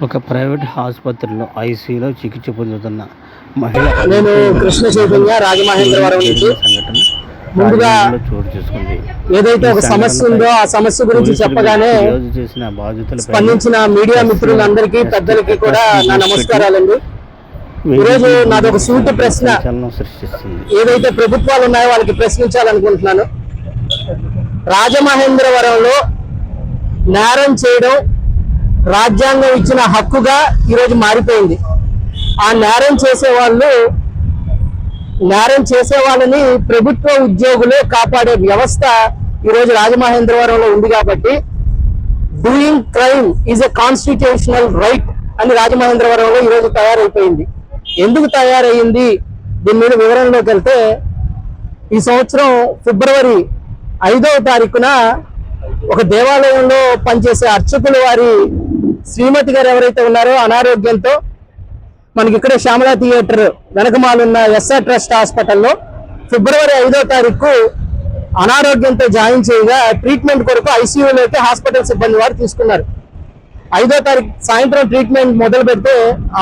ఒక ప్రైవేట్ ఆసుపత్రిలో ఐసీయూలో చికిత్స పొందుతున్న మహిళ నేను కృష్ణ చైతన్య రాజమహేంద్రవరం నుంచి సంఘటన ముందుగా చోటు చేసుకుంది. ఏదైతే ఒక సమస్య ఉందో ఆ సమస్య గురించి చెప్పగానే చేసిన బాధితుల స్పందించిన మీడియా మిత్రులందరికీ పెద్దలకి కూడా నా నమస్కారాలండి. ఈరోజు నాది ఒక సూటి ప్రశ్న సృష్టిస్తుంది. ఏదైతే ప్రభుత్వాలు ఉన్నాయో వాళ్ళకి ప్రశ్నించాలనుకుంటున్నాను. రాజమహేంద్రవరంలో నేరం చేయడం రాజ్యాంగం ఇచ్చిన హక్కుగా ఈరోజు మారిపోయింది. ఆ నేరం చేసే వాళ్ళని ప్రభుత్వ ఉద్యోగులు కాపాడే వ్యవస్థ ఈరోజు రాజమహేంద్రవరంలో ఉంది. కాబట్టి doing crime is a constitutional right అని రాజమహేంద్రవరంలో ఈరోజు తయారైపోయింది. ఎందుకు తయారయ్యింది దీని మీద వివరంలోకి వెళ్తే, ఈ సంవత్సరం ఫిబ్రవరి 5వ తారీఖున ఒక దేవాలయంలో పనిచేసే అర్చకులు వారి శ్రీమతి గారు ఎవరైతే ఉన్నారో అనారోగ్యంతో మనకి ఇక్కడ శ్యామలా థియేటర్ వెనకమాలున్న ఎస్ఆర్ ట్రస్ట్ హాస్పిటల్లో ఫిబ్రవరి 5వ తారీఖు అనారోగ్యంతో జాయిన్ చేయగా ట్రీట్మెంట్ కొరకు ఐసీయూలోకి హాస్పిటల్ సిబ్బంది వారు తీసుకున్నారు. 5వ తారీఖు సాయంత్రం ట్రీట్మెంట్ మొదలు పెడితే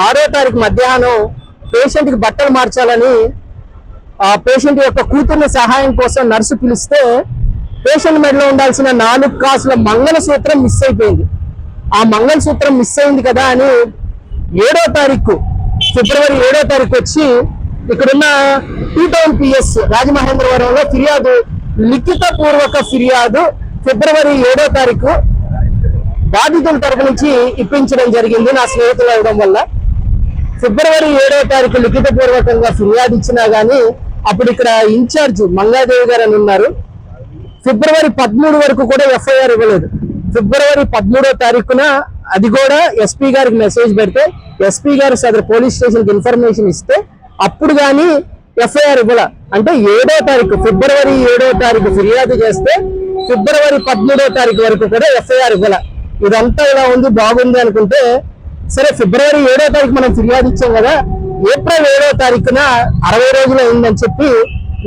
6వ తారీఖు మధ్యాహ్నం పేషెంట్కి బట్టలు మార్చాలని ఆ పేషెంట్ యొక్క కూతుర్ని సహాయం కోసం నర్సు పిలిస్తే పేషెంట్ మెడలో ఉండాల్సిన 4 కాసుల మంగళసూత్రం మిస్ అయిపోయింది. ఆ మంగళసూత్రం మిస్ అయింది కదా అని 7వ తారీఖు ఫిబ్రవరి 7వ తారీఖు వచ్చి ఇక్కడున్న 2 టౌన్ పిఎస్ రాజమహేంద్రవరంలో ఫిర్యాదు, లిఖిత పూర్వక ఫిర్యాదు ఫిబ్రవరి 7వ తారీఖు బాధితుల తరపు నుంచి ఇప్పించడం జరిగింది. నా స్నేహితులు అవడం వల్ల ఫిబ్రవరి 7వ తారీఖు లిఖిత పూర్వకంగా ఫిర్యాదు ఇచ్చినా గానీ అప్పుడు ఇక్కడ ఇన్ఛార్జ్ మంగాదేవి గారు అని ఉన్నారు. ఫిబ్రవరి 13 వరకు కూడా ఎఫ్ఐఆర్ ఇవ్వలేదు. ఫిబ్రవరి 13వ తారీఖున అది కూడా ఎస్పీ గారికి మెసేజ్ పెడితే ఎస్పీ గారు సదరు పోలీస్ స్టేషన్కి ఇన్ఫర్మేషన్ ఇస్తే అప్పుడు కానీ ఎఫ్ఐఆర్ ఇవ్వాల. అంటే 7వ తారీఖు ఫిబ్రవరి 7వ తారీఖు ఫిర్యాదు చేస్తే ఫిబ్రవరి 13వ తారీఖు వరకు కూడా ఎఫ్ఐఆర్ ఇవ్వాల. ఇదంతా ఇలా ఉంది, బాగుంది అనుకుంటే సరే ఫిబ్రవరి 7వ తారీఖు మనం ఫిర్యాదు ఇచ్చాం కదా, ఏప్రిల్ 7వ తారీఖున 60 రోజులు అయిందని చెప్పి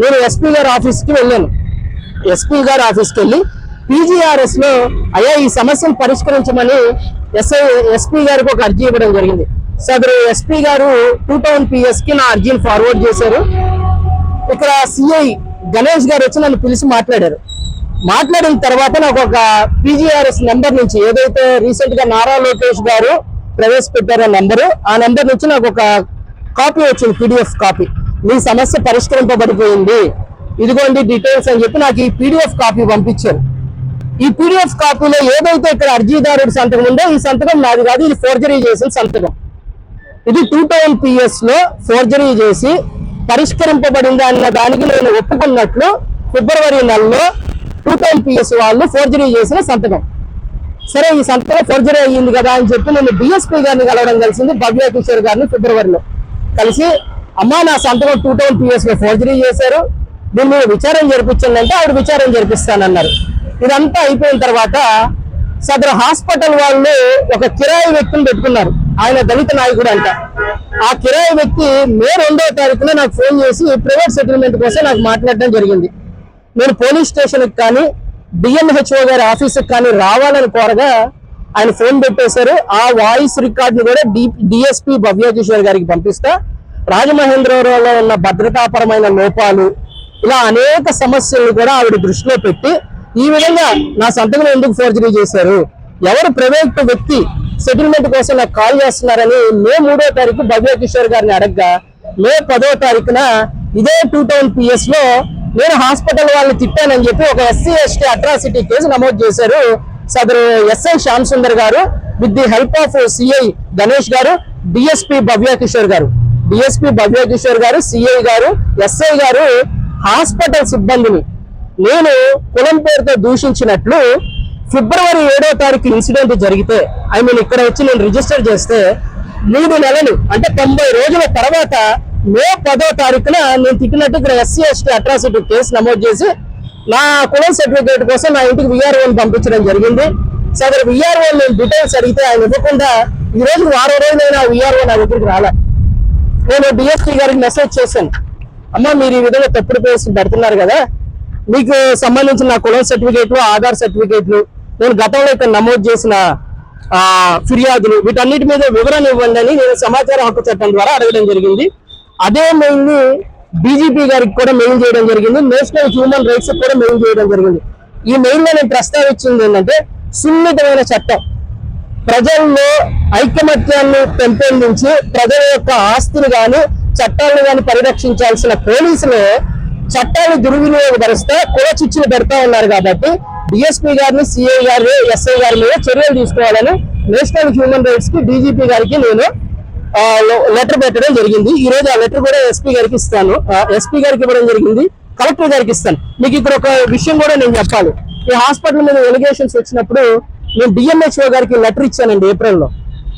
నేను ఎస్పీ గారి ఆఫీస్కి వెళ్ళాను. ఎస్పీ గారి ఆఫీస్కి వెళ్ళి పీజీఆర్ఎస్ లో అయ్యా ఈ సమస్యను పరిష్కరించమని ఎస్పీ గారికి ఒక అర్జీ ఇవ్వడం జరిగింది. సదరు ఎస్పీ గారు 2 టౌన్ పిఎస్ కి నా అర్జీని ఫార్వర్డ్ చేశారు. ఇక్కడ సిఐ గణేష్ గారు వచ్చి నన్ను పిలిచి మాట్లాడారు. మాట్లాడిన తర్వాత నాకు ఒక పీజీఆర్ఎస్ నెంబర్ నుంచి ఏదైతే రీసెంట్ గా నారా లోకేష్ గారు ప్రవేశపెట్టారో నెంబరు, ఆ నెంబర్ నుంచి నాకు ఒక కాపీ వచ్చింది, PDF కాపీ. మీ సమస్య పరిష్కరింపబడిపోయింది, ఇదిగోండి డీటెయిల్స్ అని చెప్పి నాకు ఈ PDF కాపీ పంపించారు. ఈ PDF కాపీలో ఏదైతే ఇక్కడ అర్జీదారుడి సంతకం ఉందో ఈ సంతకం నాది కాదు, ఇది ఫోర్జరీ చేసిన సంతకం. ఇది 2 టౌన్ పిఎస్ లో ఫోర్జరీ చేసి పరిష్కరింపబడింది అన్న దానికి నేను ఒప్పుకున్నట్లు ఫిబ్రవరి నెలలో 2 టౌన్ పిఎస్ వాళ్ళు ఫోర్జరీ చేసిన సంతకం. సరే ఈ సంతకం ఫోర్జరీ అయ్యింది కదా అని చెప్పి నేను డిఎస్పీ గారిని కలవడం కలిసింది, భవ్య కిషోర్ గారిని ఫిబ్రవరిలో కలిసి, అమ్మా నా సంతకం 2 టౌన్ పిఎస్ లో ఫోర్జరీ చేశారు, దీన్ని మీరు విచారణ జరిపించండి అంటే ఆవిడ విచారణ జరిపిస్తానన్నారు. ఇదంతా అయిపోయిన తర్వాత సదరు హాస్పిటల్ వాళ్ళు ఒక కిరాయి వ్యక్తిని పెట్టుకున్నారు. ఆయన దళిత నాయకుడు అంట. ఆ కిరాయి వ్యక్తి మే 2వ తారీఖున నాకు ఫోన్ చేసి ప్రైవేట్ సెటిల్మెంట్ కోసం నాకు మాట్లాడడం జరిగింది. నేను పోలీస్ స్టేషన్కి కానీ డిఎంహెచ్ఓ గారి ఆఫీస్కి కానీ రావాలని కోరగా ఆయన ఫోన్ పెట్టేశారు. ఆ వాయిస్ రికార్డుని కూడా డిఎస్పీ భవ్య కిషోర్ గారికి పంపిస్తా, రాజమహేంద్రవరంలో ఉన్న భద్రతాపరమైన లోపాలు ఇలా అనేక సమస్యలను కూడా ఆవిడ దృష్టిలో పెట్టి ఈ విధంగా నా సంతకం ఎందుకు ఫోర్జరీ చేశారు, ఎవరు ప్రైవేట్ వ్యక్తి సెటిల్మెంట్ కోసం నాకు కాల్ చేస్తున్నారని మే 3వ తారీఖు భవ్య కిషోర్ గారిని అడగగా మే 10వ తారీఖున ఇదే 2 టౌన్ పిఎస్ లో నేను హాస్పిటల్ వాళ్ళని తిట్టానని చెప్పి ఒక SC/ST అట్రాసిటీ కేసు నమోదు చేశారు. సదరు ఎస్ఐ శ్యామ్ సుందర్ గారు with the help of CI Ganesh గారు, డిఎస్పీ భవ్య కిషోర్ గారు, సిఐ గారు, ఎస్ఐ గారు హాస్పిటల్ సిబ్బందిని నేను కులం పేరుతో దూషించినట్లు ఫిబ్రవరి 7వ తారీఖు ఇన్సిడెంట్ జరిగితే ఇక్కడ వచ్చి నేను రిజిస్టర్ చేస్తే 3 నెలలు అంటే 90 రోజుల తర్వాత మే 10వ తారీఖున నేను తిట్టినట్టు ఇక్కడ SC/ST అట్రాసిటీ కేసు నమోదు చేసి నా కులం సర్టిఫికేట్ కోసం నా ఇంటికి VROని పంపించడం జరిగింది. సదరు VRO నేను డీటెయిల్స్ అడిగితే ఆయన ఇవ్వకుండా ఈ రోజు 6 రోజులైనా VRO నా దగ్గరికి రాలే. నేను DSP గారికి మెసేజ్ చేశాను, అమ్మ మీరు ఈ విధంగా తప్పుడు కేసు పెడుతున్నారు కదా, మీకు సంబంధించిన నా కులం సర్టిఫికేట్లు, ఆధార్ సర్టిఫికేట్లు, నేను గతంలో ఇక్కడ నమోదు చేసిన ఫిర్యాదులు వీటన్నిటి మీద వివరణ ఇవ్వండి అని నేను సమాచార హక్కు చట్టం ద్వారా అడగడం జరిగింది. అదే మెయిల్ ని డీజీపీ గారికి కూడా మెయిల్ చేయడం జరిగింది, నేషనల్ హ్యూమన్ రైట్స్ కూడా మెయిల్ చేయడం జరిగింది. ఈ మెయిల్ లో నేను ప్రస్తావించింది ఏంటంటే, సున్నితమైన చట్టం ప్రజల్లో ఐకమత్యాన్ని పెంపొందించి ప్రజల యొక్క ఆస్తులు గాని చట్టాలను గాని పరిరక్షించాల్సిన పోలీసులు చట్టాలు దుర్వినియోగపరుస్తా కుల చిచ్చులు పెడతా ఉన్నారు. కాబట్టి డిఎస్పీ గారిని, సిఐ గారిని, ఎస్ఐ గారి మీద చర్యలు తీసుకోవాలని నేషనల్ హ్యూమన్ రైట్స్ కి డీజీపీ గారికి నేను లెటర్ పెట్టడం జరిగింది. ఈ రోజు ఆ లెటర్ కూడా ఎస్పీ గారికి ఇస్తాను, ఎస్పీ గారికి ఇవ్వడం జరిగింది, కలెక్టర్ గారికి ఇస్తాను. మీకు ఇక్కడ ఒక విషయం కూడా నేను చెప్పాలి. ఈ హాస్పిటల్ మీద ఎలిగేషన్స్ వచ్చినప్పుడు నేను డిఎంహెచ్ఓ గారికి లెటర్ ఇచ్చానండి ఏప్రిల్లో.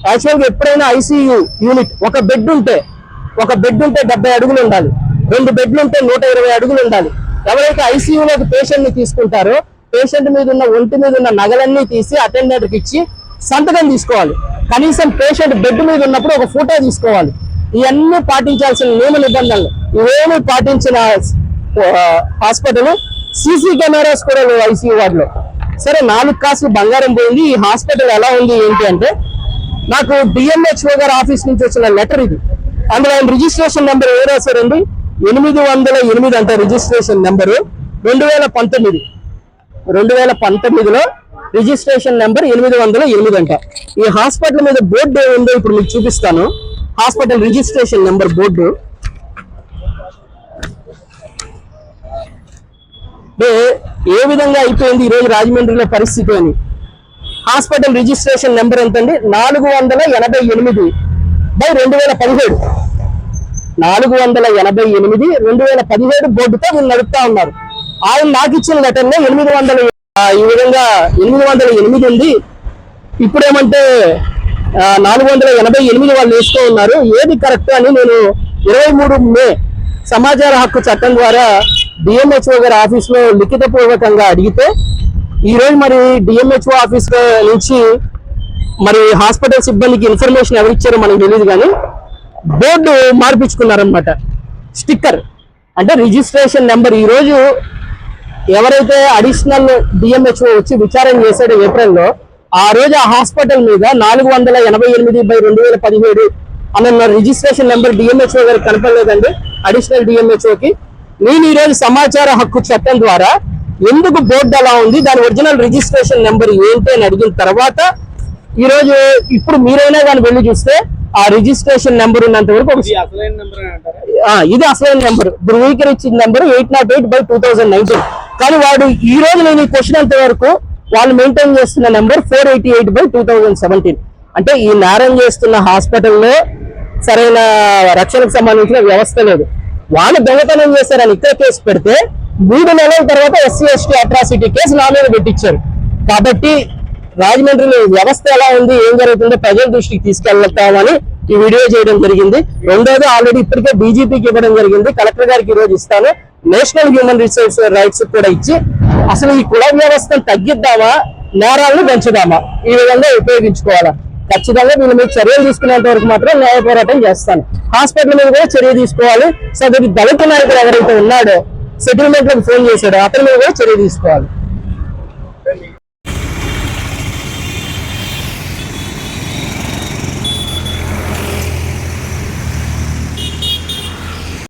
యాక్చువల్గా ఎప్పుడైనా ఐసీయూ యూనిట్ ఒక బెడ్ ఉంటే 70 అడుగులు ఉండాలి, 2 బెడ్లు ఉంటే 120 అడుగులు ఉండాలి. ఎవరైతే ఐసీయూలోకి పేషెంట్ ని తీసుకుంటారో పేషెంట్ మీద ఉన్న ఒంటి మీద ఉన్న నగలన్నీ తీసి అటెండెంట్కి ఇచ్చి సంతకం తీసుకోవాలి. కనీసం పేషెంట్ బెడ్ మీద ఉన్నప్పుడు ఒక ఫోటో తీసుకోవాలి. ఇవన్నీ పాటించాల్సిన నియమ నిబంధనలు ఇవేమీ పాటించిన హాస్పిటల్. సీసీ కెమెరాస్ కూడా లేవు ఐసీయూ వార్డులో. సరే 4 కాసులు బంగారం పోయింది. ఈ హాస్పిటల్ ఎలా ఉంది ఏంటి అంటే, నాకు డిఎంహెచ్ఓ గారి ఆఫీస్ నుంచి వచ్చిన లెటర్ ఇది. అందులో ఆయన రిజిస్ట్రేషన్ నెంబర్ ఏ రాశారండి, 808 అంటే రిజిస్ట్రేషన్ నెంబరు 2019లో రిజిస్ట్రేషన్ నెంబర్ 808 అంట. ఈ హాస్పిటల్ మీద బోర్డు ఏముందో ఇప్పుడు మీకు చూపిస్తాను. హాస్పిటల్ రిజిస్ట్రేషన్ నెంబర్ బోర్డు ఏ విధంగా అయిపోయింది ఈ రోజు రాజమండ్రిలో పరిస్థితి అని. హాస్పిటల్ రిజిస్ట్రేషన్ నెంబర్ ఎంతండి, 488/2017. 488/2017 బోర్డుతో వీళ్ళు నడుపుతా ఉన్నారు. ఆయన నాకు ఇచ్చిన లెటర్ లో 800 ఈ విధంగా 808 ఉంది. ఇప్పుడేమంటే 488 వాళ్ళు వేస్తూ ఉన్నారు. ఏది కరెక్ట్ అని నేను 23 మే సమాచార హక్కు చట్టం ద్వారా డిఎంహెచ్ఓ గారి ఆఫీస్ లో లిఖిత పూర్వకంగా అడిగితే, ఈ రోజు మరి డిఎంహెచ్ఓ ఆఫీస్ నుంచి మరి హాస్పిటల్ సిబ్బందికి ఇన్ఫర్మేషన్ ఎవరిచ్చారో మనకు తెలియదు, కానీ బోర్డు మార్పించుకున్నారనమాట. స్టిక్కర్ అంటే రిజిస్ట్రేషన్ నెంబర్. ఈ రోజు ఎవరైతే అడిషనల్ డిఎంహెచ్ఓ వచ్చి విచారణ చేశాడో ఏప్రిల్లో, ఆ రోజు ఆ హాస్పిటల్ మీద 488/2017 అన్న రిజిస్ట్రేషన్ నెంబర్ డిఎంహెచ్ఓ గారికి కనపడలేదండి, అడిషనల్ డిఎంహెచ్ఓకి. నేను ఈ రోజు సమాచార హక్కు చట్టం ద్వారా ఎందుకు బోర్డు అలా ఉంది, దాని ఒరిజినల్ రిజిస్ట్రేషన్ నెంబర్ ఏంటి అని అడిగిన తర్వాత ఈ రోజు ఇప్పుడు మీరైనా కానీ వెళ్ళి చూస్తే ఆ రిజిస్ట్రేషన్ నెంబర్ ఉన్నంత వరకు ఇది అసలైన నెంబర్, ధృవీకరించిన నెంబర్ 808/2019. కానీ వాడు ఈ రోజు నేను ఈ క్వశ్చన్ అంత వరకు వాళ్ళు మెయింటైన్ చేస్తున్న నెంబర్ 488/2017. అంటే ఈ నేరం చేస్తున్న హాస్పిటల్లో సరైన రక్షణకు సంబంధించిన వ్యవస్థ లేదు. వాళ్ళు దొంగతనం చేశారని ఇక్కడ కేసు పెడితే 3 నెలల తర్వాత SC/ST అట్రాసిటీ కేసు నా మీద పెట్టించారు. కాబట్టి రాజమండ్రిలో వ్యవస్థ ఎలా ఉంది, ఏం జరుగుతుందో ప్రజల దృష్టికి తీసుకెళ్తామని ఈ వీడియో చేయడం జరిగింది. రెండోది ఆల్రెడీ ఇప్పటికే డీజీపీకి ఇవ్వడం జరిగింది, కలెక్టర్ గారికి ఈ రోజు ఇస్తాను, నేషనల్ హ్యూమన్ రైట్స్ కూడా ఇచ్చి అసలు ఈ కుల వ్యవస్థను తగ్గిద్దామా, నేరాలను పెంచుదామా, ఈ విధంగా ఉపయోగించుకోవాలా. ఖచ్చితంగా వీళ్ళ మీద చర్యలు తీసుకునేంత వరకు మాత్రం న్యాయ పోరాటం చేస్తాను. హాస్పిటల్ మీద కూడా చర్య తీసుకోవాలి. సో దళిత నాయకుడు ఎవరైతే ఉన్నాడో సెటిల్మెంట్ లకు ఫోన్ చేశాడో అతని మీద కూడా చర్య తీసుకోవాలి.